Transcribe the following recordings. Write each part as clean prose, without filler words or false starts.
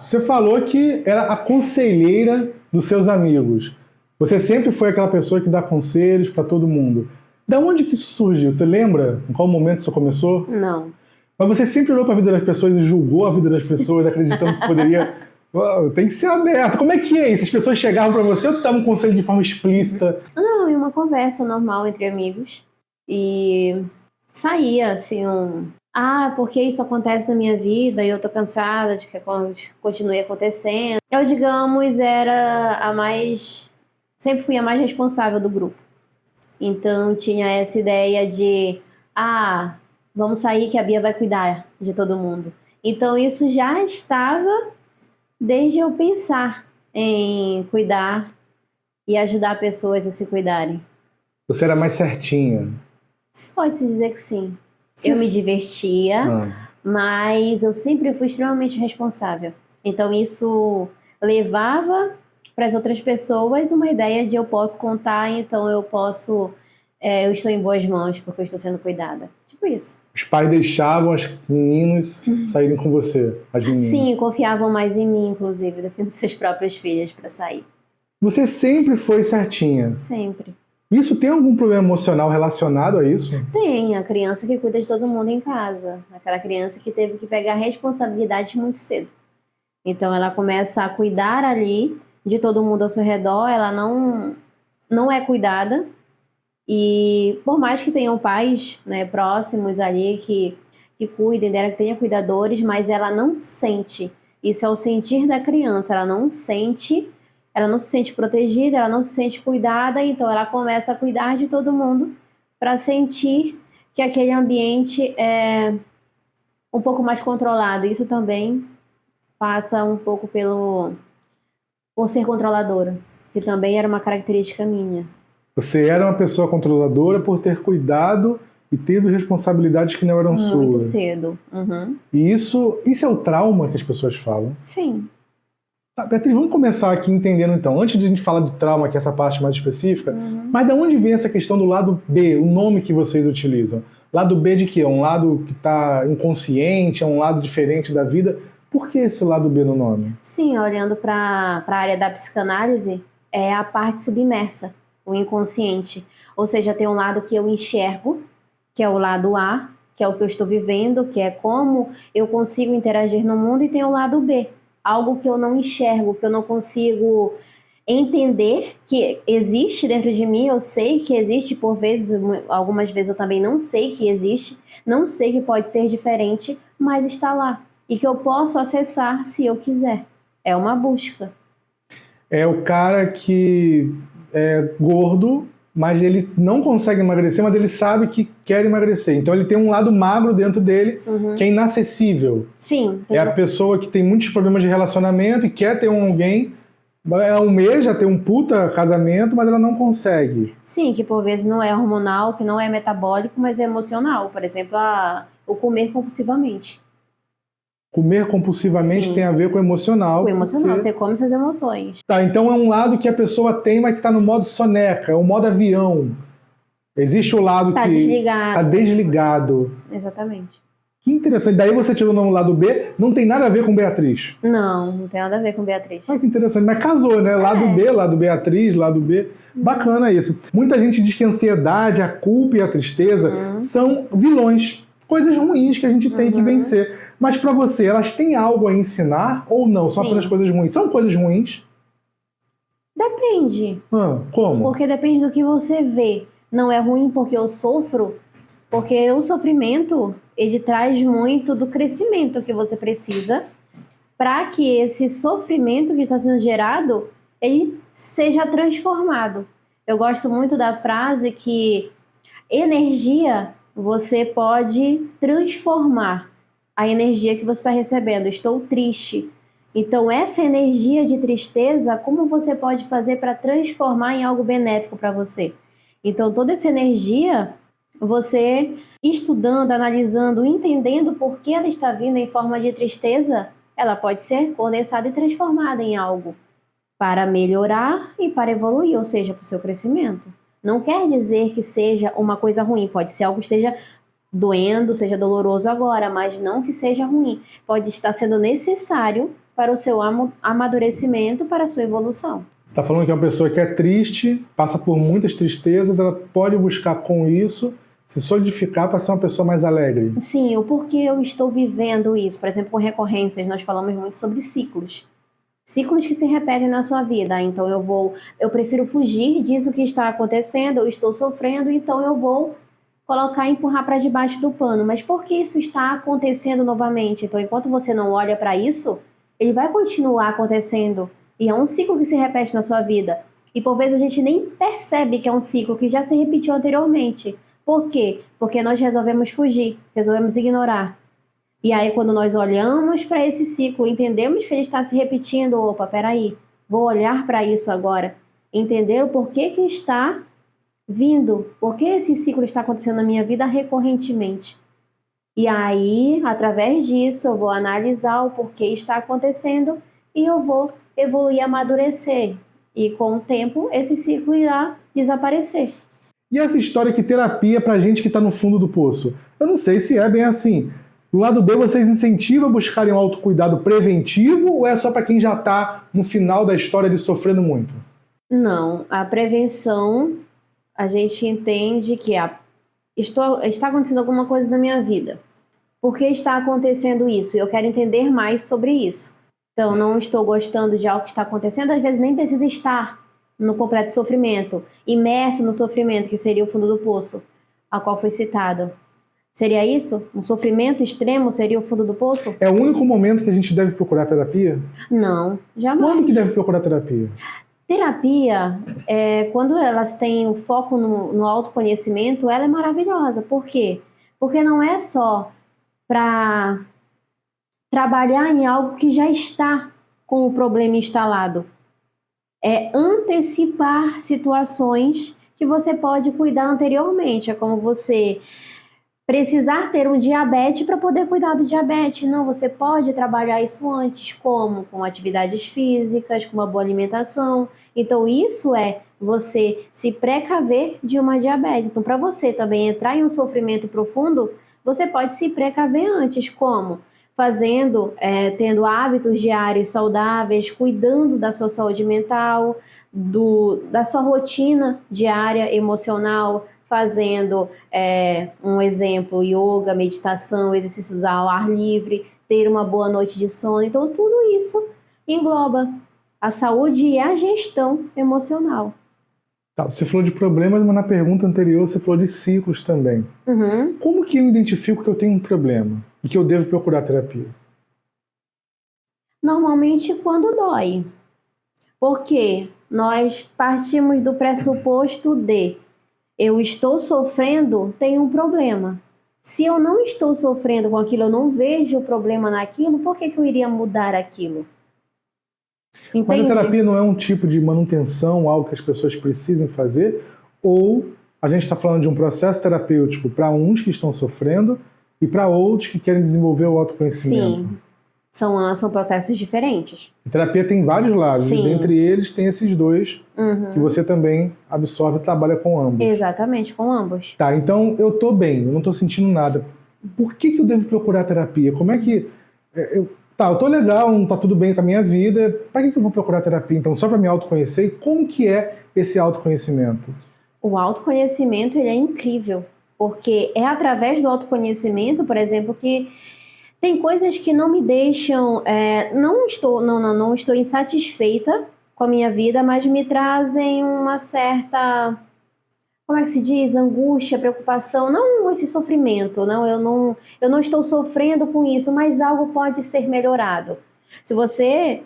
Você falou que era a conselheira dos seus amigos. Você sempre foi aquela pessoa que dá conselhos para todo mundo. Da onde que isso surgiu? Você lembra em qual momento isso começou? Não. Mas você sempre olhou para a vida das pessoas e julgou a vida das pessoas, acreditando que poderia... Tem que ser aberto. Como é que é isso? As pessoas chegavam para você ou davam um conselho de forma explícita? Não, em uma conversa normal entre amigos. E saía assim porque isso acontece na minha vida e eu tô cansada de que continue acontecendo. Eu, digamos, era a mais... Sempre fui a mais responsável do grupo. Então tinha essa ideia de... vamos sair que a Bia vai cuidar de todo mundo. Então isso já estava desde eu pensar em cuidar e ajudar pessoas a se cuidarem. Você era mais certinha? Pode-se dizer que sim. Eu me divertia, mas eu sempre fui extremamente responsável. Então isso levava para as outras pessoas uma ideia de eu posso contar, então eu estou em boas mãos porque eu estou sendo cuidada. Tipo isso. Os pais deixavam as meninas saírem com você, as meninas? Sim, confiavam mais em mim, inclusive, do que nos seus próprios filhos para sair. Você sempre foi certinha? Sempre. Isso tem algum problema emocional relacionado a isso? Tem, a criança que cuida de todo mundo em casa. Aquela criança que teve que pegar responsabilidade muito cedo. Então ela começa a cuidar ali de todo mundo ao seu redor, ela não é cuidada. E por mais que tenham pais, né, próximos ali que cuidem dela, que tenha cuidadores, mas ela não sente. Isso é o sentir da criança, ela não se sente protegida, ela não se sente cuidada, então ela começa a cuidar de todo mundo para sentir que aquele ambiente é um pouco mais controlado. Isso também passa um pouco por ser controladora, que também era uma característica minha. Você era uma pessoa controladora por ter cuidado e tido responsabilidades que não eram suas. Muito cedo. E isso é o trauma que as pessoas falam? Sim. Tá, Beatriz, vamos começar aqui entendendo então, antes de a gente falar do trauma, que é essa parte mais específica, mas de onde vem essa questão do lado B, o nome que vocês utilizam? Lado B de quê? É um lado que está inconsciente, é um lado diferente da vida? Por que esse lado B no nome? Sim, olhando para a área da psicanálise, é a parte submersa, o inconsciente. Ou seja, tem um lado que eu enxergo, que é o lado A, que é o que eu estou vivendo, que é como eu consigo interagir no mundo, e tem o lado B, algo que eu não enxergo, que eu não consigo entender que existe dentro de mim. Eu sei que existe, por vezes, algumas vezes eu também não sei que existe, não sei que pode ser diferente, mas está lá. E que eu posso acessar se eu quiser. É uma busca. É o cara que é gordo, mas ele não consegue emagrecer, mas ele sabe que quer emagrecer. Então ele tem um lado magro dentro dele, que é inacessível. Sim. É a pessoa que tem muitos problemas de relacionamento e quer ter alguém, ela almeja ter um puta casamento, mas ela não consegue. Sim, que por vezes não é hormonal, que não é metabólico, mas é emocional. Por exemplo, o comer compulsivamente. Comer compulsivamente tem a ver com o emocional. O emocional, você come suas emoções. Tá, então é um lado que a pessoa tem, mas que está no modo soneca, é o modo avião. Existe o lado que está desligado. Exatamente. Que interessante. Daí você tirou no lado B, não tem nada a ver com Beatriz. Não tem nada a ver com Beatriz. Ah, que interessante. Mas casou, né? Lado B, lado Beatriz, lado B. Bacana isso. Muita gente diz que a ansiedade, a culpa e a tristeza são vilões. Coisas ruins que a gente tem que vencer. Mas para você, elas têm algo a ensinar ou não? São apenas coisas ruins? São coisas ruins? Depende. Como? Porque depende do que você vê. Não é ruim porque eu sofro, porque o sofrimento, ele traz muito do crescimento que você precisa para que esse sofrimento que está sendo gerado, ele seja transformado. Eu gosto muito da frase que energia você pode transformar a energia que você está recebendo. Estou triste. Então, essa energia de tristeza, como você pode fazer para transformar em algo benéfico para você? Então, toda essa energia, você estudando, analisando, entendendo por que ela está vindo em forma de tristeza, ela pode ser condensada e transformada em algo para melhorar e para evoluir, ou seja, para o seu crescimento. Não quer dizer que seja uma coisa ruim, pode ser algo que esteja doendo, seja doloroso agora, mas não que seja ruim. Pode estar sendo necessário para o seu amadurecimento, para a sua evolução. Você está falando que uma pessoa que é triste, passa por muitas tristezas, ela pode buscar com isso se solidificar para ser uma pessoa mais alegre. Sim, o porquê eu estou vivendo isso. Por exemplo, com recorrências, nós falamos muito sobre ciclos. Ciclos que se repetem na sua vida. Então eu prefiro fugir disso que está acontecendo, eu estou sofrendo, então eu vou colocar e empurrar para debaixo do pano. Mas por que isso está acontecendo novamente? Então, enquanto você não olha para isso, ele vai continuar acontecendo. E é um ciclo que se repete na sua vida. E por vezes a gente nem percebe que é um ciclo que já se repetiu anteriormente. Por quê? Porque nós resolvemos fugir, resolvemos ignorar. E aí, quando nós olhamos para esse ciclo, entendemos que ele está se repetindo, opa, peraí, vou olhar para isso agora, entender o porquê que está vindo, por que esse ciclo está acontecendo na minha vida recorrentemente. E aí, através disso, eu vou analisar o porquê está acontecendo e eu vou evoluir, amadurecer. E com o tempo, esse ciclo irá desaparecer. E essa história que terapia para gente que está no fundo do poço? Eu não sei se é bem assim. No lado B, vocês incentivam a buscarem um autocuidado preventivo ou é só para quem já está no final da história de sofrendo muito? Não, a prevenção, a gente entende que está acontecendo alguma coisa na minha vida. Por que está acontecendo isso? Eu quero entender mais sobre isso. Então, não estou gostando de algo que está acontecendo, às vezes nem precisa estar no completo sofrimento, imerso no sofrimento, que seria o fundo do poço, a qual foi citado. Seria isso? Um sofrimento extremo seria o fundo do poço? É o único momento que a gente deve procurar terapia? Não, jamais. Quando que deve procurar terapia? Terapia, quando elas têm o foco no autoconhecimento, ela é maravilhosa. Por quê? Porque não é só para trabalhar em algo que já está com o problema instalado. É antecipar situações que você pode cuidar anteriormente. É como você precisar ter um diabetes para poder cuidar do diabetes. Não, você pode trabalhar isso antes, como? Com atividades físicas, com uma boa alimentação. Então, isso é você se precaver de uma diabetes. Então, para você também entrar em um sofrimento profundo, você pode se precaver antes, como? Tendo hábitos diários saudáveis, cuidando da sua saúde mental, da sua rotina diária emocional, fazendo um exemplo, yoga, meditação, exercícios ao ar livre, ter uma boa noite de sono. Então, tudo isso engloba a saúde e a gestão emocional. Tá, você falou de problemas, mas na pergunta anterior você falou de ciclos também. Uhum. Como que eu identifico que eu tenho um problema e que eu devo procurar terapia? Normalmente quando dói. Porque nós partimos do pressuposto de eu estou sofrendo, tem um problema. Se eu não estou sofrendo com aquilo, eu não vejo o problema naquilo, por que eu iria mudar aquilo? Entende? Mas a terapia não é um tipo de manutenção, algo que as pessoas precisem fazer? Ou a gente está falando de um processo terapêutico para uns que estão sofrendo e para outros que querem desenvolver o autoconhecimento? Sim, são processos diferentes. A terapia tem vários lados, Sim. e dentre eles tem esses dois que você também absorve e trabalha com ambos. Exatamente, com ambos. Tá, então eu tô bem, eu não tô sentindo nada. Por que eu devo procurar terapia? Como é que... eu tô legal, não tá tudo bem com a minha vida, para que eu vou procurar terapia? Então, só para me autoconhecer? E como que é esse autoconhecimento? O autoconhecimento, ele é incrível, porque é através do autoconhecimento, por exemplo, que tem coisas que não me deixam... não estou insatisfeita com a minha vida, mas me trazem uma certa... Como é que se diz? Angústia, preocupação, não esse sofrimento, não, eu não estou sofrendo com isso, mas algo pode ser melhorado. Se você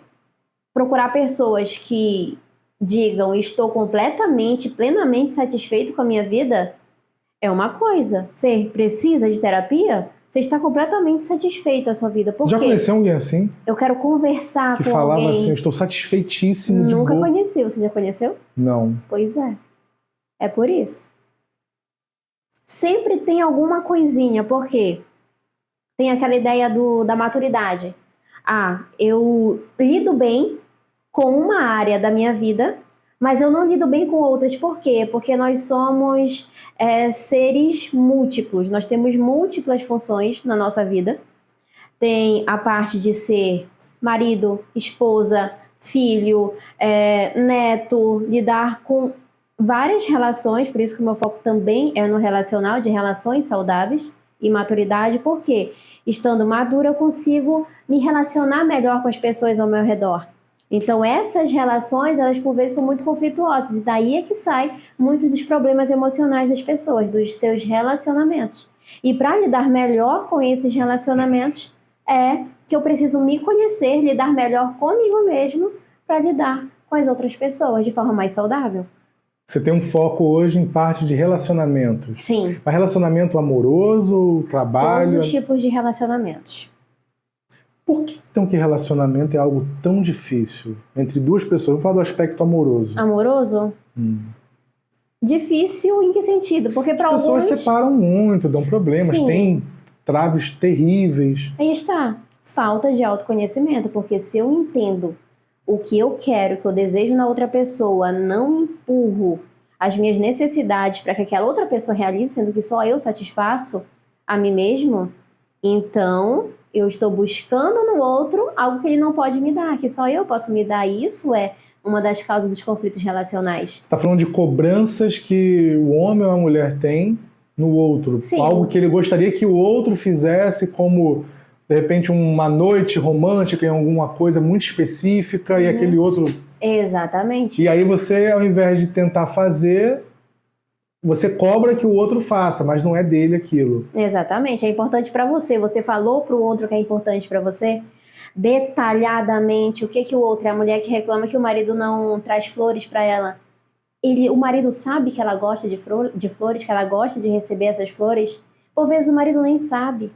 procurar pessoas que digam estou completamente, plenamente satisfeito com a minha vida, é uma coisa. Você precisa de terapia? Você está completamente satisfeito com a sua vida. Por quê? Já conheceu alguém assim? Eu quero conversar que com falava alguém. assim, eu estou satisfeitíssimo de Nunca boa. conheci. Você já conheceu? Não. Pois é. É por isso. Sempre tem alguma coisinha, porque tem aquela ideia da maturidade. Eu lido bem com uma área da minha vida, mas eu não lido bem com outras. Por quê? Porque nós somos seres múltiplos. Nós temos múltiplas funções na nossa vida. Tem a parte de ser marido, esposa, filho, neto, lidar com várias relações, por isso que o meu foco também é no relacional, de relações saudáveis e maturidade, porque estando madura eu consigo me relacionar melhor com as pessoas ao meu redor. Então essas relações, elas por vezes são muito conflituosas, e daí é que sai muitos dos problemas emocionais das pessoas, dos seus relacionamentos. E para lidar melhor com esses relacionamentos, é que eu preciso me conhecer, lidar melhor comigo mesmo, para lidar com as outras pessoas de forma mais saudável. Você tem um foco hoje em parte de relacionamentos. Sim. Mas relacionamento amoroso, trabalho... Todos os tipos de relacionamentos. Por que então que relacionamento é algo tão difícil entre duas pessoas? Vou falar do aspecto amoroso. Amoroso? Difícil em que sentido? Porque para alguns... As pessoas separam muito, dão problemas, Sim. Tem traves terríveis. Aí está. Falta de autoconhecimento, porque se eu entendo o que eu quero, o que eu desejo na outra pessoa, não empurro as minhas necessidades para que aquela outra pessoa realize, sendo que só eu satisfaço a mim mesmo, então eu estou buscando no outro algo que ele não pode me dar, que só eu posso me dar. E isso é uma das causas dos conflitos relacionais. Você está falando de cobranças que o homem ou a mulher tem no outro. Sim. Algo que ele gostaria que o outro fizesse, como... de repente, uma noite romântica em alguma coisa muito específica e aquele outro... Exatamente. E aí você, ao invés de tentar fazer, você cobra que o outro faça, mas não é dele aquilo. Exatamente. É importante para você. Você falou para o outro que é importante para você detalhadamente o que o outro... É a mulher que reclama que o marido não traz flores para ela. O marido sabe que ela gosta de flores, que ela gosta de receber essas flores. Por vezes o marido nem sabe.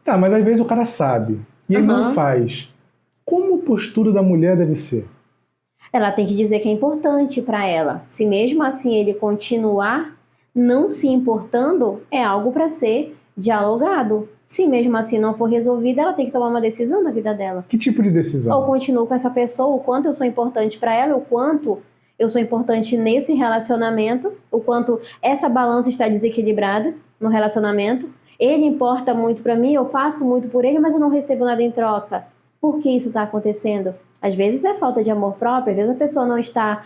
Tá, mas às vezes o cara sabe e ele não faz. Como a postura da mulher deve ser? Ela tem que dizer que é importante para ela. Se mesmo assim ele continuar não se importando, é algo para ser dialogado. Se mesmo assim não for resolvido, ela tem que tomar uma decisão na vida dela. Que tipo de decisão? Ou continuo com essa pessoa, o quanto eu sou importante para ela, o quanto eu sou importante nesse relacionamento, o quanto essa balança está desequilibrada no relacionamento. Ele importa muito para mim, eu faço muito por ele, mas eu não recebo nada em troca. Por que isso está acontecendo? Às vezes é falta de amor próprio, às vezes a pessoa não está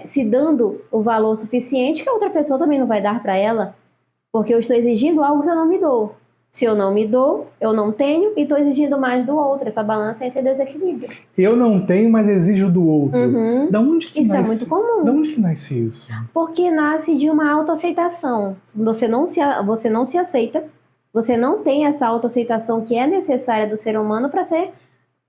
se dando o valor suficiente que a outra pessoa também não vai dar para ela, porque eu estou exigindo algo que eu não me dou. Se eu não me dou, eu não tenho e estou exigindo mais do outro. Essa balança entra em desequilíbrio. Eu não tenho, mas exijo do outro. Da onde que isso nasce? É muito comum. Da onde que nasce isso? Porque nasce de uma autoaceitação. Você não se aceita, você não tem essa autoaceitação que é necessária do ser humano para ser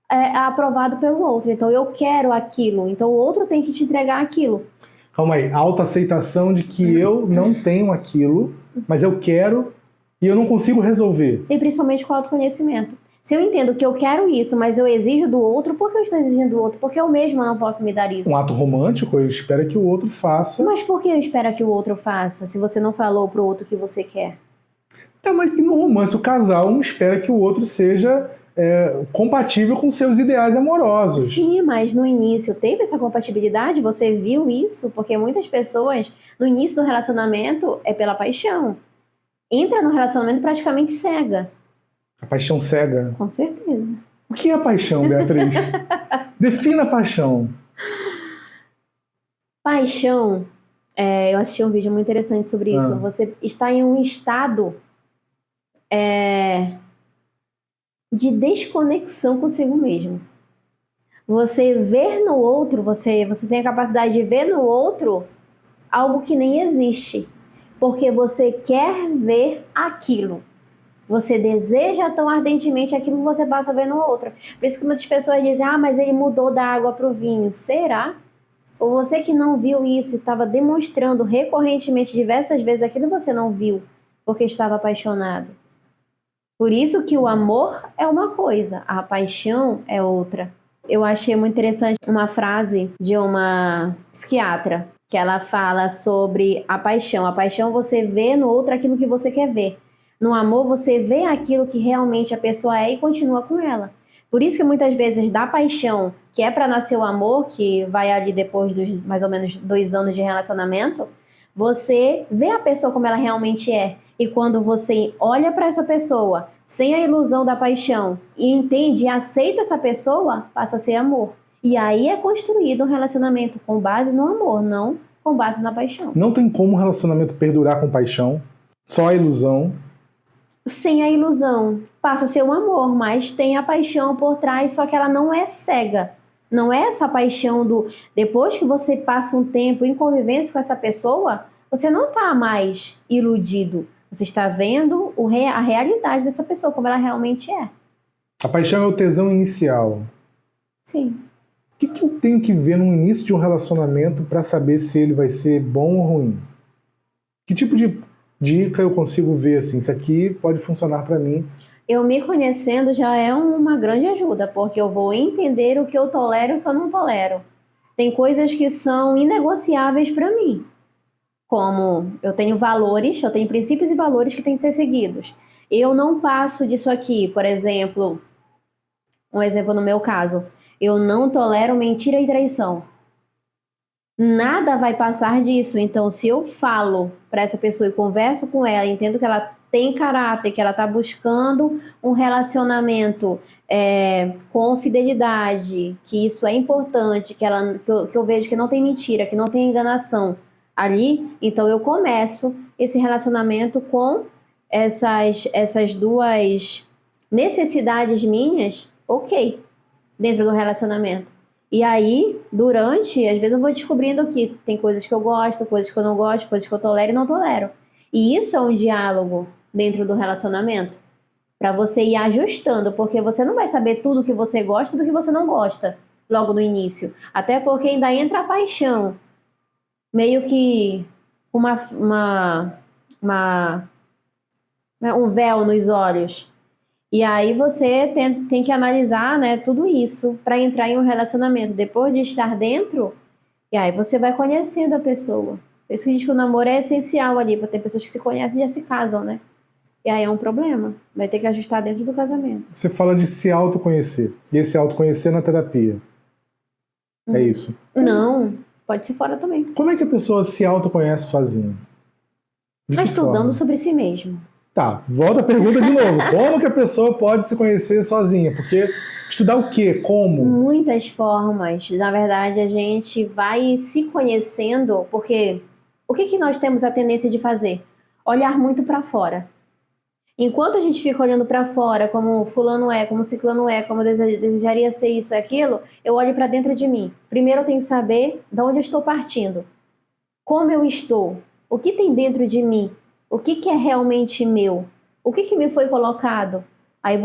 aprovado pelo outro. Então eu quero aquilo, então o outro tem que te entregar aquilo. Calma aí, a autoaceitação de que eu não tenho aquilo, mas eu quero e eu não consigo resolver. E principalmente com o autoconhecimento. Se eu entendo que eu quero isso, mas eu exijo do outro, por que eu estou exigindo do outro? Porque eu mesma não posso me dar isso. Um ato romântico, eu espero que o outro faça. Mas por que eu espero que o outro faça, se você não falou pro outro que você quer? Tá, mas que no romance o casal um espera que o outro seja compatível com seus ideais amorosos. Sim, mas no início teve essa compatibilidade? Você viu isso? Porque muitas pessoas, no início do relacionamento, é pela paixão. Entra no relacionamento praticamente cega. A paixão cega? Com certeza. O que é a paixão, Beatriz? Defina a paixão. Paixão, eu assisti um vídeo muito interessante sobre isso. Você está em um estado de desconexão consigo mesmo. Você ver no outro, você tem a capacidade de ver no outro algo que nem existe. Porque você quer ver aquilo. Você deseja tão ardentemente aquilo que você passa a ver no outro. Por isso que muitas pessoas dizem, mas ele mudou da água para o vinho. Será? Ou você que não viu isso e estava demonstrando recorrentemente diversas vezes aquilo que você não viu, porque estava apaixonado. Por isso que o amor é uma coisa, a paixão é outra. Eu achei muito interessante uma frase de uma psiquiatra, que ela fala sobre a paixão. A paixão você vê no outro aquilo que você quer ver. No amor você vê aquilo que realmente a pessoa é e continua com ela. Por isso que muitas vezes da paixão, que é para nascer o amor, que vai ali depois dos mais ou menos 2 anos de relacionamento, você vê a pessoa como ela realmente é. E quando você olha para essa pessoa, sem a ilusão da paixão, e entende e aceita essa pessoa, passa a ser amor. E aí é construído um relacionamento com base no amor, não com base na paixão. Não tem como um relacionamento perdurar com paixão, só a ilusão. Sem a ilusão, passa a ser um amor, mas tem a paixão por trás, só que ela não é cega. Não é essa paixão do... Depois que você passa um tempo em convivência com essa pessoa, você não está mais iludido. Você está vendo a realidade dessa pessoa, como ela realmente é. A paixão é o tesão inicial. Sim. O que eu tenho que ver no início de um relacionamento para saber se ele vai ser bom ou ruim? Que tipo de dica eu consigo ver assim? Isso aqui pode funcionar para mim. Eu me conhecendo já é uma grande ajuda, porque eu vou entender o que eu tolero e o que eu não tolero. Tem coisas que são inegociáveis para mim. Como eu tenho valores, eu tenho princípios e valores que têm que ser seguidos. Eu não passo disso aqui, por exemplo, um exemplo no meu caso, eu não tolero mentira e traição. Nada vai passar disso, então se eu falo para essa pessoa e converso com ela, entendo que ela tem caráter, que ela está buscando um relacionamento com fidelidade, que isso é importante, que eu vejo que não tem mentira, que não tem enganação ali, então eu começo esse relacionamento com essas duas necessidades minhas, ok, dentro do relacionamento. E aí, às vezes eu vou descobrindo que tem coisas que eu gosto, coisas que eu não gosto, coisas que eu tolero e não tolero. E isso é um diálogo dentro do relacionamento, para você ir ajustando, porque você não vai saber tudo que você gosta e do que você não gosta logo no início. Até porque ainda entra a paixão, meio que um véu nos olhos. E aí você tem que analisar, né, tudo isso para entrar em um relacionamento. Depois de estar dentro, e aí você vai conhecendo a pessoa. Por isso que diz que o namoro é essencial ali, porque tem pessoas que se conhecem e já se casam, né? E aí é um problema. Vai ter que ajustar dentro do casamento. Você fala de se autoconhecer. E esse autoconhecer na terapia. É isso? Não, pode ser fora também. Como é que a pessoa se autoconhece sozinha? Estudando sobre si mesmo. Tá, volta a pergunta de novo. Como que a pessoa pode se conhecer sozinha? Porque estudar o quê? Como? Muitas formas. Na verdade, a gente vai se conhecendo, porque o que nós temos a tendência de fazer? Olhar muito para fora. Enquanto a gente fica olhando para fora, como fulano é, como ciclano é, como eu desejaria ser isso e aquilo, eu olho para dentro de mim. Primeiro eu tenho que saber de onde eu estou partindo. Como eu estou? O que tem dentro de mim? O que é realmente meu? O que me foi colocado? Aí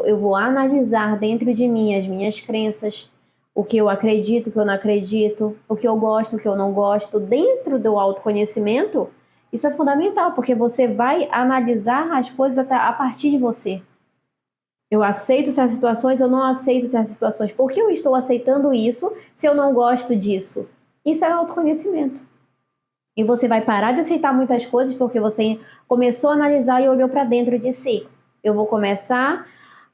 eu vou analisar dentro de mim as minhas crenças, o que eu acredito, o que eu não acredito, o que eu gosto, o que eu não gosto. Dentro do autoconhecimento, isso é fundamental, porque você vai analisar as coisas a partir de você. Eu aceito certas situações, eu não aceito certas situações. Por que eu estou aceitando isso se eu não gosto disso? Isso é autoconhecimento. E você vai parar de aceitar muitas coisas porque você começou a analisar e olhou para dentro de si. Eu vou começar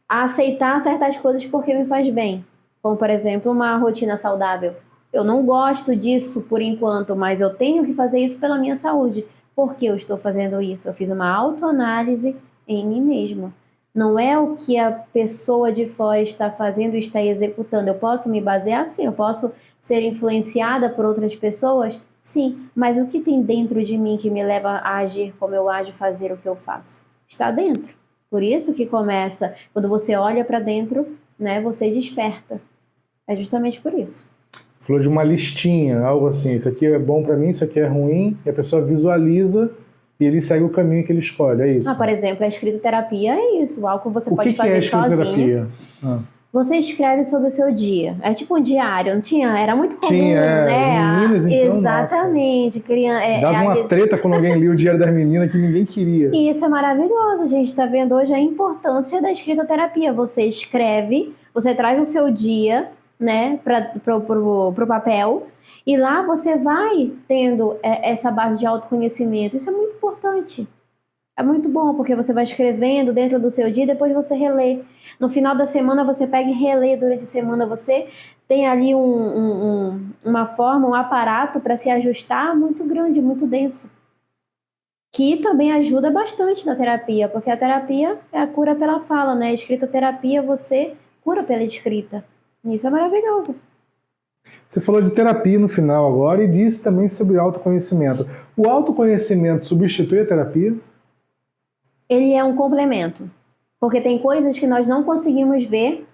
a aceitar certas coisas porque me faz bem. Como, por exemplo, uma rotina saudável. Eu não gosto disso por enquanto, mas eu tenho que fazer isso pela minha saúde. Por que eu estou fazendo isso? Eu fiz uma autoanálise em mim mesma. Não é o que a pessoa de fora está fazendo e está executando. Eu posso me basear? Sim. Eu posso ser influenciada por outras pessoas? Sim, mas o que tem dentro de mim que me leva a agir como eu ajo, fazer o que eu faço? Está dentro. Por isso que começa, quando você olha para dentro, né, você desperta. É justamente por isso. Você falou de uma listinha, algo assim, isso aqui é bom para mim, isso aqui é ruim, e a pessoa visualiza e ele segue o caminho que ele escolhe, é isso? Por exemplo, a escritoterapia é isso, algo que você pode fazer sozinho. Você escreve sobre o seu dia. É tipo um diário, não tinha? Era muito comum, tinha, né? As meninas, então, exatamente. Dava uma treta quando alguém lia o Diário das Meninas que ninguém queria. E isso é maravilhoso. A gente está vendo hoje a importância da escritoterapia. Você escreve, você traz o seu dia, né, pro papel, e lá você vai tendo essa base de autoconhecimento. Isso é muito importante. É muito bom, porque você vai escrevendo dentro do seu dia e depois você relê. No final da semana você pega e relê durante a semana. Você tem ali uma forma, um aparato para se ajustar muito grande, muito denso. que também ajuda bastante na terapia, porque a terapia é a cura pela fala, né? A escritoterapia você cura pela escrita. Isso é maravilhoso. Você falou de terapia no final agora e disse também sobre autoconhecimento. O autoconhecimento substitui a terapia? Ele é um complemento, porque tem coisas que nós não conseguimos ver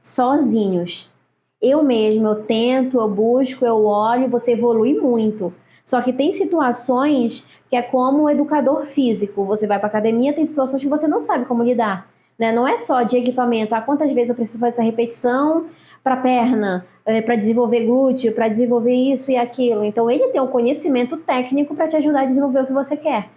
sozinhos. Eu mesmo, eu tento, eu busco, eu olho, você evolui muito. Só que tem situações que é como o educador físico. Você vai para academia, tem situações que você não sabe como lidar, né? Não é só de equipamento. Quantas vezes eu preciso fazer essa repetição para perna, para desenvolver glúteo, para desenvolver isso e aquilo. Então ele tem o conhecimento técnico para te ajudar a desenvolver o que você quer.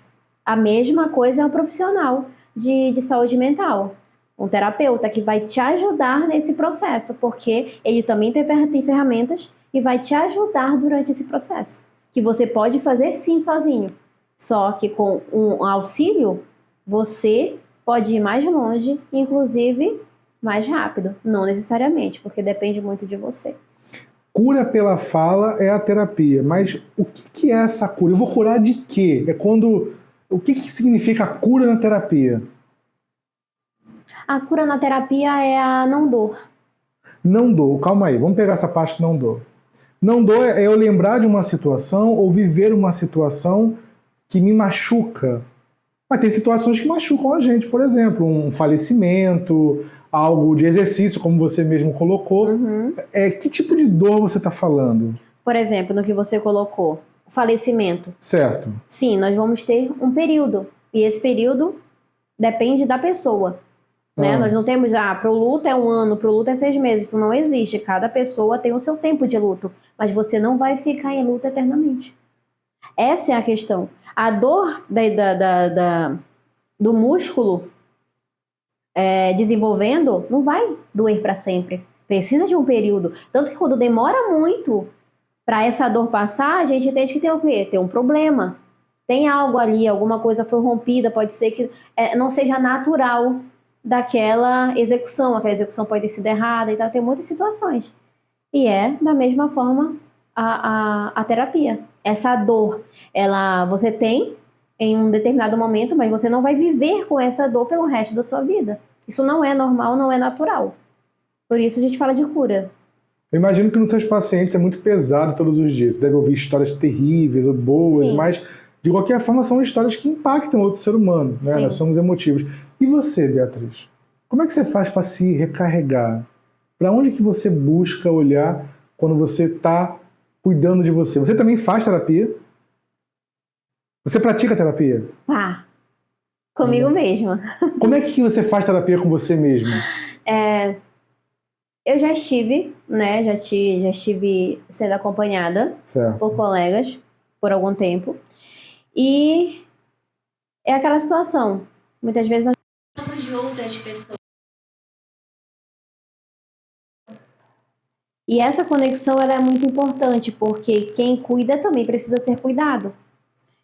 A mesma coisa é um profissional de saúde mental. Um terapeuta que vai te ajudar nesse processo, porque ele também tem ferramentas e vai te ajudar durante esse processo. Que você pode fazer sim sozinho. Só que com um auxílio, você pode ir mais longe, inclusive mais rápido. Não necessariamente, porque depende muito de você. Cura pela fala é a terapia, mas o que é essa cura? Eu vou curar de quê? O que significa a cura na terapia? A cura na terapia é a não dor. Não dor, calma aí, vamos pegar essa parte não dor. Não dor é eu lembrar de uma situação ou viver uma situação que me machuca. Mas tem situações que machucam a gente, por exemplo, um falecimento, algo de exercício, como você mesmo colocou. Que tipo de dor você está falando? Por exemplo, no que você colocou, o falecimento. Certo. Sim, nós vamos ter um período. E esse período depende da pessoa. Né? Nós não temos, pro luto é 1 ano, pro luto é 6 meses. Isso não existe. Cada pessoa tem o seu tempo de luto. Mas você não vai ficar em luto eternamente. Essa é a questão. A dor do músculo desenvolvendo não vai doer para sempre. Precisa de um período. Tanto que quando demora muito para essa dor passar, a gente entende que tem o quê? Tem um problema. Tem algo ali, alguma coisa foi rompida, pode ser que não seja natural daquela execução. Aquela execução pode ter sido errada e tal. Tem muitas situações. E da mesma forma a terapia. Essa dor, você tem em um determinado momento, mas você não vai viver com essa dor pelo resto da sua vida. Isso não é normal, não é natural. Por isso a gente fala de cura. Eu imagino que nos seus pacientes é muito pesado todos os dias. Você deve ouvir histórias terríveis ou boas, mas de qualquer forma são histórias que impactam outro ser humano, né? Nós somos emotivos. E você, Beatriz? Como é que você faz para se recarregar? Para onde que você busca olhar quando você está cuidando de você? Você também faz terapia? Você pratica terapia? Comigo mesma. Como é que você faz terapia com você mesma? Eu já estive, né? Já estive sendo acompanhada por colegas por algum tempo. E é aquela situação. Muitas vezes nós precisamos de outras pessoas. E essa conexão ela é muito importante, porque quem cuida também precisa ser cuidado.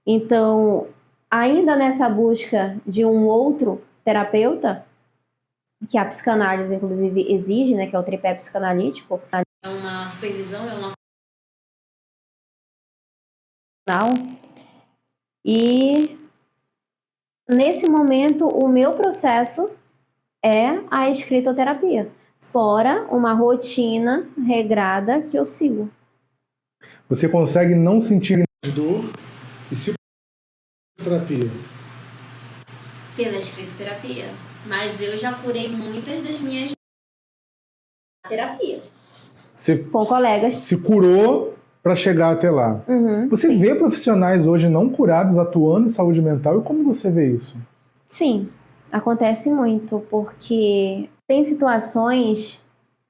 Então, ainda nessa busca de um outro terapeuta, que a psicanálise, inclusive, exige, né, que é o tripé psicanalítico, é uma supervisão, é uma... E nesse momento, o meu processo é a escritoterapia, fora uma rotina regrada que eu sigo. Você consegue não sentir dor e se terapia? Pela escritoterapia. Mas eu já curei muitas das minhas terapia. Você com colegas. Se curou para chegar até lá. Você vê profissionais hoje não curados atuando em saúde mental, e como você vê isso? Sim, acontece muito, porque tem situações,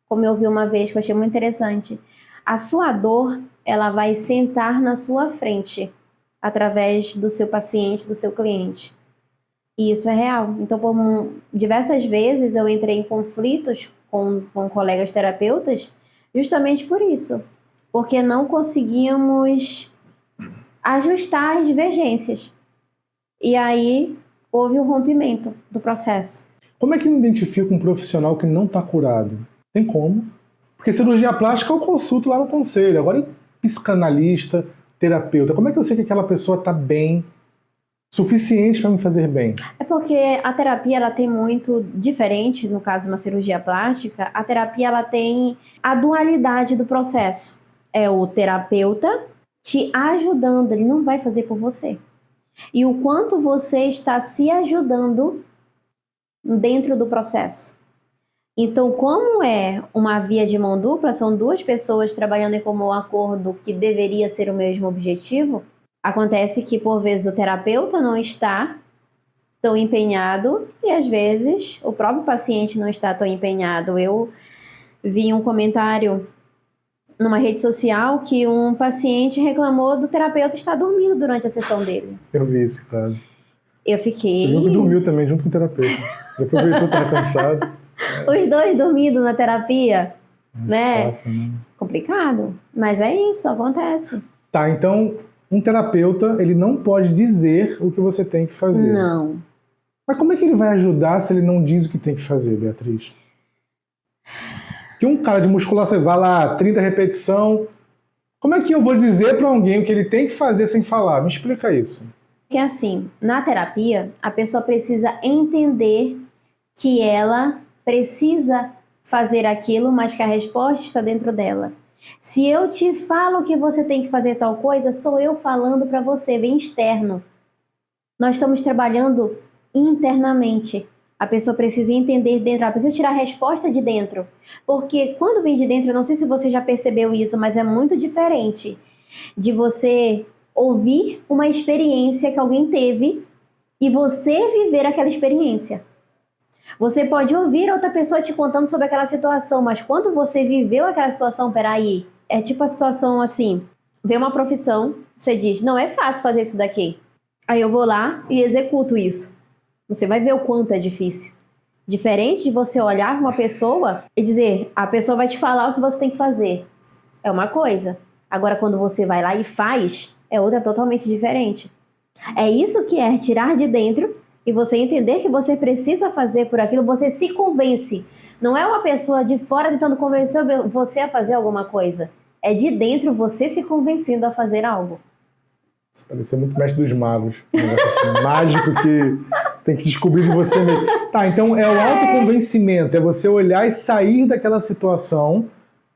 como eu vi uma vez, que eu achei muito interessante. A sua dor, ela vai sentar na sua frente, através do seu paciente, do seu cliente. E isso é real. Então, por diversas vezes eu entrei em conflitos com colegas terapeutas justamente por isso. Porque não conseguíamos ajustar as divergências. E aí houve um rompimento do processo. Como é que identifica um profissional que não está curado? Tem como? Porque cirurgia plástica eu consulto lá no conselho. Agora, psicanalista, terapeuta, como é que eu sei que aquela pessoa está bem suficientes para me fazer bem? É porque a terapia ela tem muito diferente, no caso de uma cirurgia plástica, a terapia ela tem a dualidade do processo. É o terapeuta te ajudando, ele não vai fazer por você. E o quanto você está se ajudando dentro do processo. Então, como é uma via de mão dupla, são duas pessoas trabalhando em comum acordo que deveria ser o mesmo objetivo, acontece que, por vezes, o terapeuta não está tão empenhado e, às vezes, o próprio paciente não está tão empenhado. Eu vi um comentário numa rede social que um paciente reclamou do terapeuta estar dormindo durante a sessão dele. Eu vi esse caso. Eu fiquei... Ele dormiu também, junto com o terapeuta. Aproveitou, estava cansado. Os dois dormindo na terapia, né? Fácil, né? Complicado, mas é isso, acontece. Tá, então, um terapeuta, ele não pode dizer o que você tem que fazer. Não. Mas como é que ele vai ajudar se ele não diz o que tem que fazer, Beatriz? Que um cara de musculação vai lá, 30 repetição. Como é que eu vou dizer para alguém o que ele tem que fazer sem falar? Me explica isso. Porque assim, na terapia, a pessoa precisa entender que ela precisa fazer aquilo, mas que a resposta está dentro dela. Se eu te falo que você tem que fazer tal coisa, sou eu falando para você, vem externo. Nós estamos trabalhando internamente. A pessoa precisa entender dentro, ela precisa tirar a resposta de dentro. Porque quando vem de dentro, eu não sei se você já percebeu isso, mas é muito diferente de você ouvir uma experiência que alguém teve e você viver aquela experiência. Você pode ouvir outra pessoa te contando sobre aquela situação, mas quando você viveu aquela situação, peraí, é tipo a situação assim, vê uma profissão, você diz, não é fácil fazer isso daqui. Aí eu vou lá e executo isso. Você vai ver o quanto é difícil. Diferente de você olhar para uma pessoa e dizer, a pessoa vai te falar o que você tem que fazer. É uma coisa. Agora, quando você vai lá e faz, é outra totalmente diferente. É isso que é tirar de dentro e você entender que você precisa fazer por aquilo, você se convence. Não é uma pessoa de fora tentando convencer você a fazer alguma coisa. É de dentro você se convencendo a fazer algo. Isso parece muito mestre dos magos. Um negócio assim, mágico que tem que descobrir de você mesmo. Tá, então é o autoconvencimento, é você olhar e sair daquela situação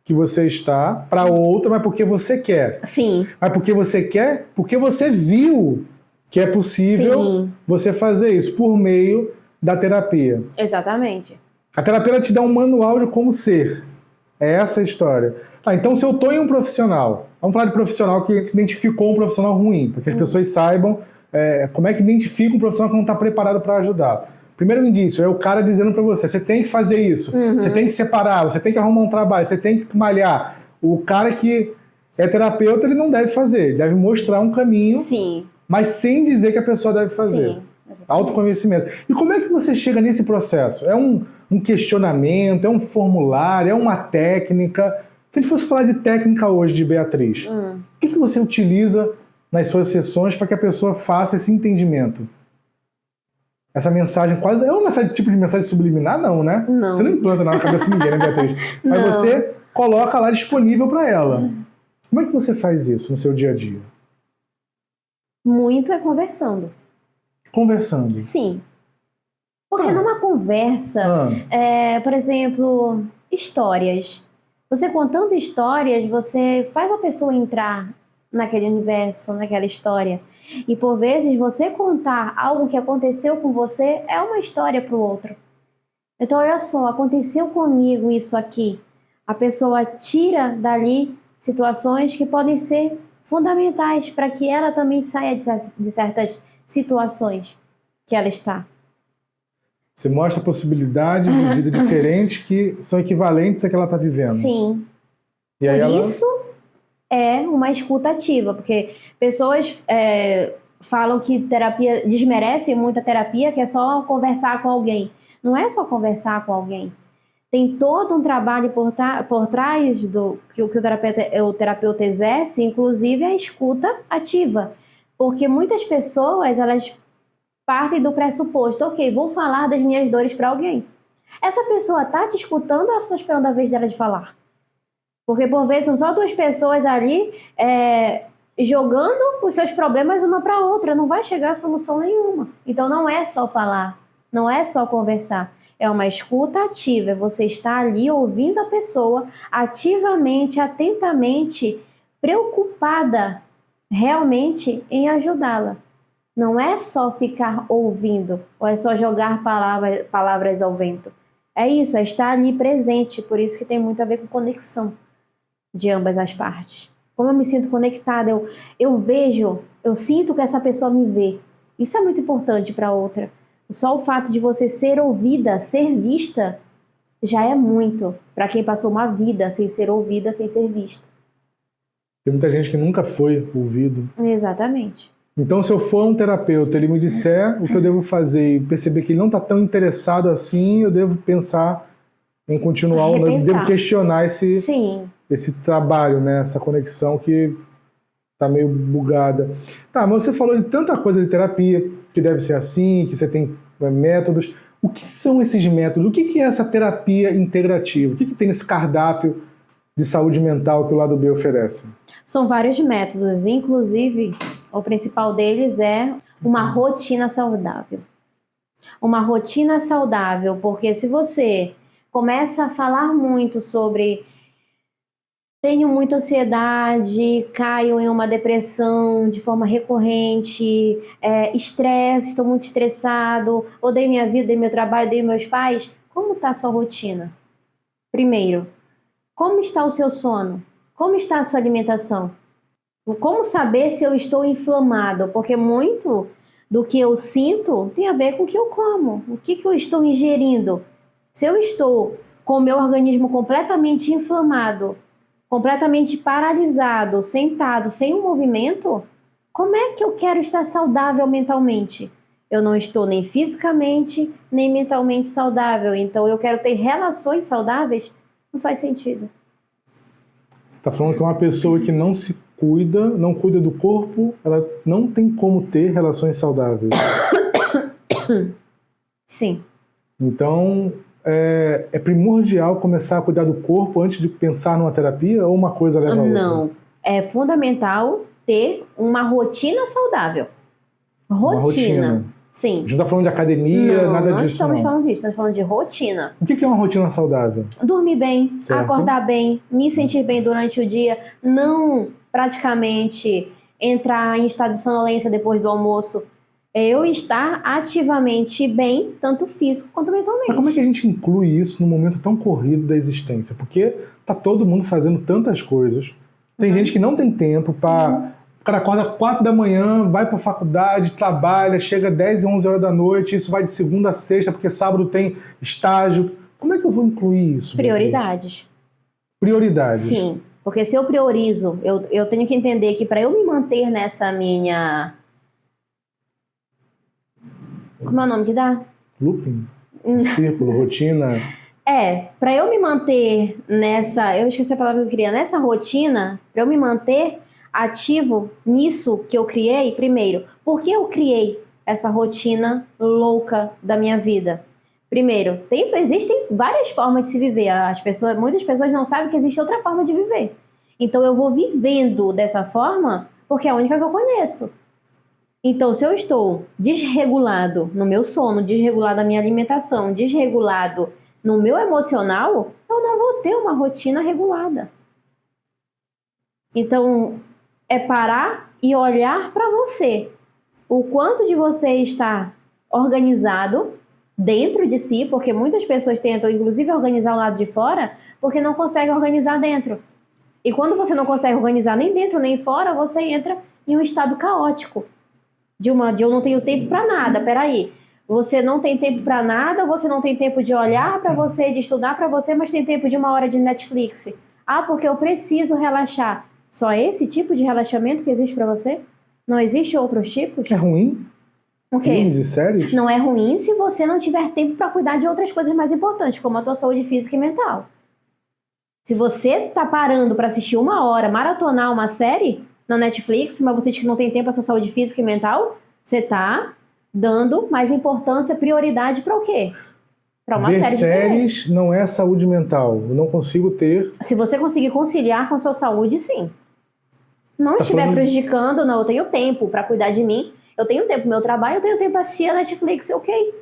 que você está para outra, mas porque você quer. Sim. Mas porque você quer, porque você viu que é possível Sim. você fazer isso por meio da terapia. Exatamente. A terapia ela te dá um manual de como ser. É essa a história. Tá, então se eu estou em um profissional, vamos falar de profissional que identificou um profissional ruim, para que as pessoas saibam como é que identifica um profissional que não está preparado para ajudar. Primeiro indício é o cara dizendo para você, você tem que fazer isso, você tem que separar, você tem que arrumar um trabalho, você tem que malhar. O cara que é terapeuta, ele não deve fazer, ele deve mostrar um caminho, Sim. mas sem dizer que a pessoa deve fazer. Sim. Exatamente. Autoconhecimento. E como é que você chega nesse processo? É um questionamento, é um formulário, é uma técnica? Se a gente fosse falar de técnica hoje de Beatriz, o que você utiliza nas suas sessões para que a pessoa faça esse entendimento? Essa mensagem quase... É uma mensagem, tipo de mensagem subliminar? Não, né? Não. Você não implanta nada na cabeça de ninguém, né, Beatriz? Mas Não. você coloca lá disponível para ela. Como é que você faz isso no seu dia a dia? Muito é conversando. Conversando. Sim. Porque numa conversa, por exemplo, histórias. Você contando histórias, você faz a pessoa entrar naquele universo, naquela história. E por vezes você contar algo que aconteceu com você é uma história para o outro. Então olha só, aconteceu comigo isso aqui. A pessoa tira dali situações que podem ser fundamentais para que ela também saia de certas situações que ela está. Você mostra possibilidades de vida diferentes que são equivalentes à que ela está vivendo. Sim. E aí Por isso é uma escuta ativa, porque pessoas falam que terapia desmerece muito a terapia, que é só conversar com alguém. Não é só conversar com alguém. Tem todo um trabalho por trás do que o terapeuta exerce, inclusive a escuta ativa. Porque muitas pessoas, elas partem do pressuposto, ok, vou falar das minhas dores para alguém. Essa pessoa está te escutando ou ela está esperando a vez dela de falar? Porque por vezes são só duas pessoas ali jogando os seus problemas uma para outra, não vai chegar a solução nenhuma. Então não é só falar, não é só conversar, é uma escuta ativa, é você estar ali ouvindo a pessoa ativamente, atentamente, preocupada realmente em ajudá-la. Não é só ficar ouvindo, ou é só jogar palavras ao vento. É isso, é estar ali presente, por isso que tem muito a ver com conexão de ambas as partes. Como eu me sinto conectada, eu vejo, eu sinto que essa pessoa me vê. Isso é muito importante para outra. Só o fato de você ser ouvida, ser vista, já é muito para quem passou uma vida sem ser ouvida, sem ser vista. Tem muita gente que nunca foi ouvido. Exatamente. Então, se eu for um terapeuta, ele me disser o que eu devo fazer e perceber que ele não está tão interessado assim, eu devo pensar em continuar, eu devo questionar esse trabalho, né? Essa conexão que está meio bugada. Tá, mas você falou de tanta coisa de terapia, que deve ser assim, que você tem métodos. O que são esses métodos? O que é essa terapia integrativa? O que tem nesse cardápio de saúde mental que o Lado B oferece? São vários métodos, inclusive o principal deles é uma rotina saudável. Uma rotina saudável, porque se você começa a falar muito sobre tenho muita ansiedade, caio em uma depressão de forma recorrente, estresse, estou muito estressado, odeio minha vida, odeio meu trabalho, odeio meus pais, como está a sua rotina? Primeiro, como está o seu sono? Como está a sua alimentação? Como saber se eu estou inflamado? Porque muito do que eu sinto tem a ver com o que eu como. O que eu estou ingerindo? Se eu estou com o meu organismo completamente inflamado, completamente paralisado, sentado, sem um movimento, como é que eu quero estar saudável mentalmente? Eu não estou nem fisicamente, nem mentalmente saudável. Então eu quero ter relações saudáveis? Não faz sentido. Você está falando que uma pessoa que não se cuida, não cuida do corpo, ela não tem como ter relações saudáveis. Sim. Então, é primordial começar a cuidar do corpo antes de pensar numa terapia ou uma coisa leva a outra? Não. É fundamental ter uma rotina saudável. Rotina. Sim. A gente não está falando de academia, nada disso. Não estamos falando disso, estamos falando de rotina. O que é uma rotina saudável? Dormir bem, certo. Acordar bem, me sentir bem durante o dia, não praticamente entrar em estado de sonolência depois do almoço. Eu estar ativamente bem, tanto físico quanto mentalmente. Mas como é que a gente inclui isso num momento tão corrido da existência? Porque tá todo mundo fazendo tantas coisas. Tem gente que não tem tempo para... O cara acorda 4 da manhã, vai para a faculdade, trabalha, chega 10 e 11 horas da noite, isso vai de segunda a sexta, porque sábado tem estágio. Como é que eu vou incluir isso? Prioridades. Prioridades? Sim, porque se eu priorizo, eu tenho que entender que para eu me manter nessa minha... Como é o nome que dá? Looping? Círculo, rotina? Para eu me manter nessa... Eu esqueci a palavra que eu queria. Nessa rotina, para eu me manter ativo nisso que eu criei, primeiro, por que eu criei essa rotina louca da minha vida? Primeiro, existem várias formas de se viver. Muitas pessoas não sabem que existe outra forma de viver. Então eu vou vivendo dessa forma porque é a única que eu conheço. Então, se eu estou desregulado no meu sono, desregulado na minha alimentação, desregulado no meu emocional, eu não vou ter uma rotina regulada. Então, é parar e olhar para você. O quanto de você está organizado dentro de si, porque muitas pessoas tentam, inclusive, organizar o lado de fora, porque não conseguem organizar dentro. E quando você não consegue organizar nem dentro nem fora, você entra em um estado caótico. De eu não tenho tempo para nada. Peraí, você não tem tempo para nada, você não tem tempo de olhar para você, de estudar para você, mas tem tempo de 1 hora de Netflix. Porque eu preciso relaxar. Só esse tipo de relaxamento que existe para você? Não existe outros tipos? É ruim? O quê? Filmes e séries? Não é ruim se você não tiver tempo para cuidar de outras coisas mais importantes, como a tua saúde física e mental. Se você tá parando para assistir 1 hora, maratonar uma série na Netflix, mas você diz que não tem tempo para sua saúde física e mental, você tá dando mais importância, prioridade para o quê? Para uma série de séries não é saúde mental. Eu não consigo ter... Se você conseguir conciliar com a sua saúde, sim. não Tá estiver falando- prejudicando, não, eu tenho tempo para cuidar de mim, eu tenho tempo pro meu trabalho, eu tenho tempo para assistir a Netflix, ok.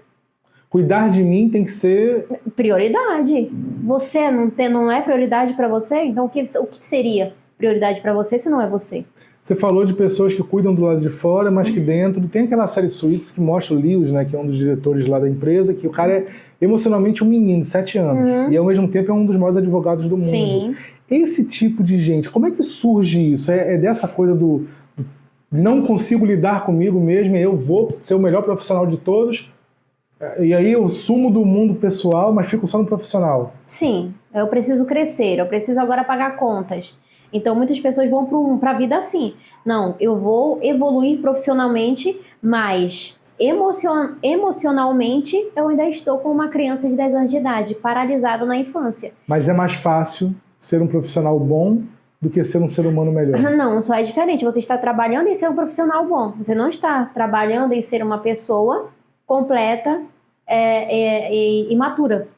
Cuidar de mim tem que ser... Prioridade. Você não é prioridade para você? Então o que seria prioridade para você se não é você? Você falou de pessoas que cuidam do lado de fora, mas que dentro... Tem aquela série Suits que mostra o Lewis, né, que é um dos diretores lá da empresa, que o cara é emocionalmente um menino de 7 anos. E ao mesmo tempo é um dos maiores advogados do mundo. Sim. Esse tipo de gente, como é que surge isso? É dessa coisa do não consigo lidar comigo mesmo, e eu vou ser o melhor profissional de todos, e aí eu sumo do mundo pessoal, mas fico só no profissional. Sim, eu preciso crescer, eu preciso agora pagar contas. Então muitas pessoas vão para a vida assim. Não, eu vou evoluir profissionalmente, mas emocionalmente eu ainda estou com uma criança de 10 anos de idade, paralisada na infância. Mas é mais fácil ser um profissional bom do que ser um ser humano melhor. Não, só é diferente. Você está trabalhando em ser um profissional bom. Você não está trabalhando em ser uma pessoa completa e matura.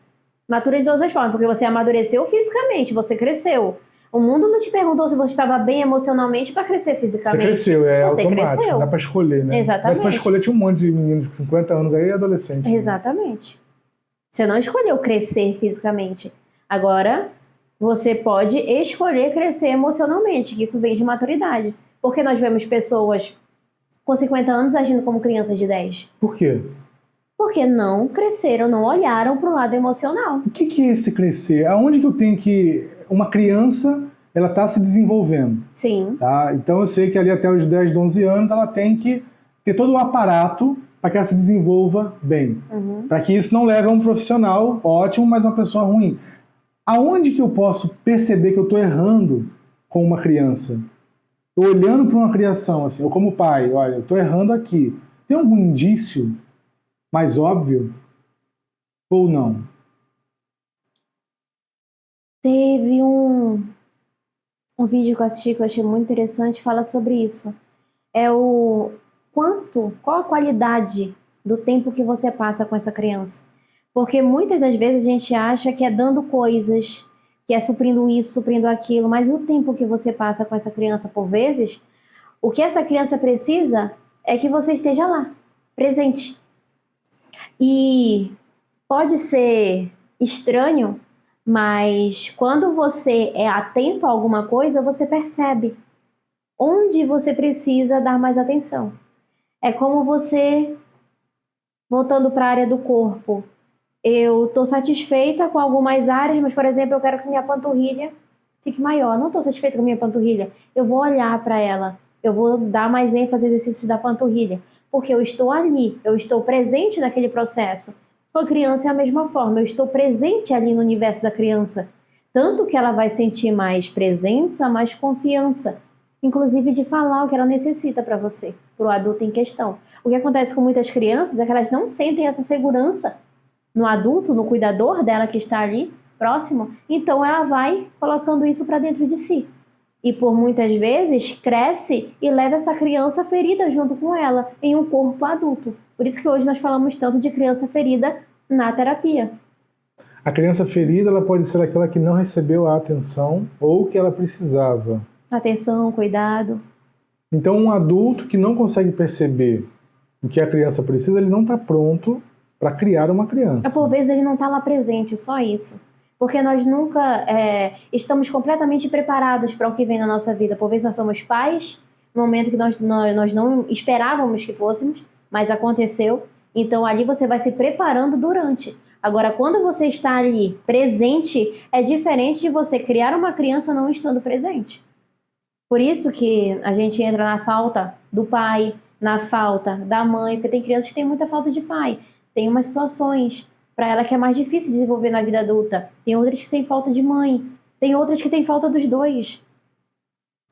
Matura de todas as formas, porque você amadureceu fisicamente, você cresceu. O mundo não te perguntou se você estava bem emocionalmente para crescer fisicamente. Você cresceu, é Você automático, cresceu. dá pra escolher, né? Exatamente. Mas pra escolher tinha um monte de meninos de 50 anos aí, adolescente. né? Exatamente. Você não escolheu crescer fisicamente. Agora, você pode escolher crescer emocionalmente, que isso vem de maturidade. Porque nós vemos pessoas com 50 anos agindo como crianças de 10. Por quê? Porque não cresceram, não olharam para o lado emocional. O que é esse crescer? Aonde que eu tenho que... Uma criança, ela tá se desenvolvendo, Sim, tá? Então eu sei que ali até os 10, 11 anos, ela tem que ter todo o aparato para que ela se desenvolva bem. Para que isso não leve a um profissional ótimo, mas uma pessoa ruim. Aonde que eu posso perceber que eu estou errando com uma criança? Tô olhando para uma criação, assim, eu como pai, olha, eu estou errando aqui. Tem algum indício mais óbvio? Ou não? teve um vídeo que eu assisti que eu achei muito interessante, fala sobre isso. É qual a qualidade do tempo que você passa com essa criança. Porque muitas das vezes a gente acha que é dando coisas, que é suprindo isso, suprindo aquilo, mas o tempo que você passa com essa criança, por vezes, o que essa criança precisa é que você esteja lá, presente. E pode ser estranho, mas quando você é atento a alguma coisa, você percebe onde você precisa dar mais atenção. É como você, voltando para a área do corpo, eu estou satisfeita com algumas áreas, mas, por exemplo, eu quero que minha panturrilha fique maior. Não estou satisfeita com minha panturrilha. Eu vou olhar para ela. Eu vou dar mais ênfase aos exercícios da panturrilha. Porque eu estou ali. Eu estou presente naquele processo. Com a criança é a mesma forma. Eu estou presente ali no universo da criança. Tanto que ela vai sentir mais presença, mais confiança. Inclusive de falar o que ela necessita para você, para o adulto em questão. O que acontece com muitas crianças é que elas não sentem essa segurança no adulto, no cuidador dela que está ali, próximo, então ela vai colocando isso para dentro de si. E por muitas vezes cresce e leva essa criança ferida junto com ela, em um corpo adulto. Por isso que hoje nós falamos tanto de criança ferida na terapia. A criança ferida, ela pode ser aquela que não recebeu a atenção ou que ela precisava. Atenção, cuidado. Então, um adulto que não consegue perceber o que a criança precisa, ele não está pronto para criar uma criança. Por vezes ele não está lá presente, só isso. Porque nós nunca estamos completamente preparados para o que vem na nossa vida. Por vezes nós somos pais, no momento que nós não esperávamos que fôssemos, mas aconteceu. Então ali você vai se preparando durante. Agora, quando você está ali presente, é diferente de você criar uma criança não estando presente. Por isso que a gente entra na falta do pai, na falta da mãe, porque tem crianças que têm muita falta de pai. Tem umas situações para ela que é mais difícil desenvolver na vida adulta. Tem outras que têm falta de mãe. Tem outras que têm falta dos dois.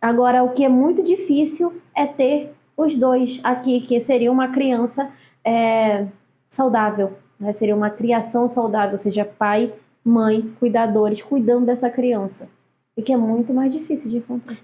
Agora, o que é muito difícil é ter os dois aqui, que seria uma criança saudável, né? Seria uma criação saudável, ou seja, pai, mãe, cuidadores, cuidando dessa criança. E que é muito mais difícil de encontrar.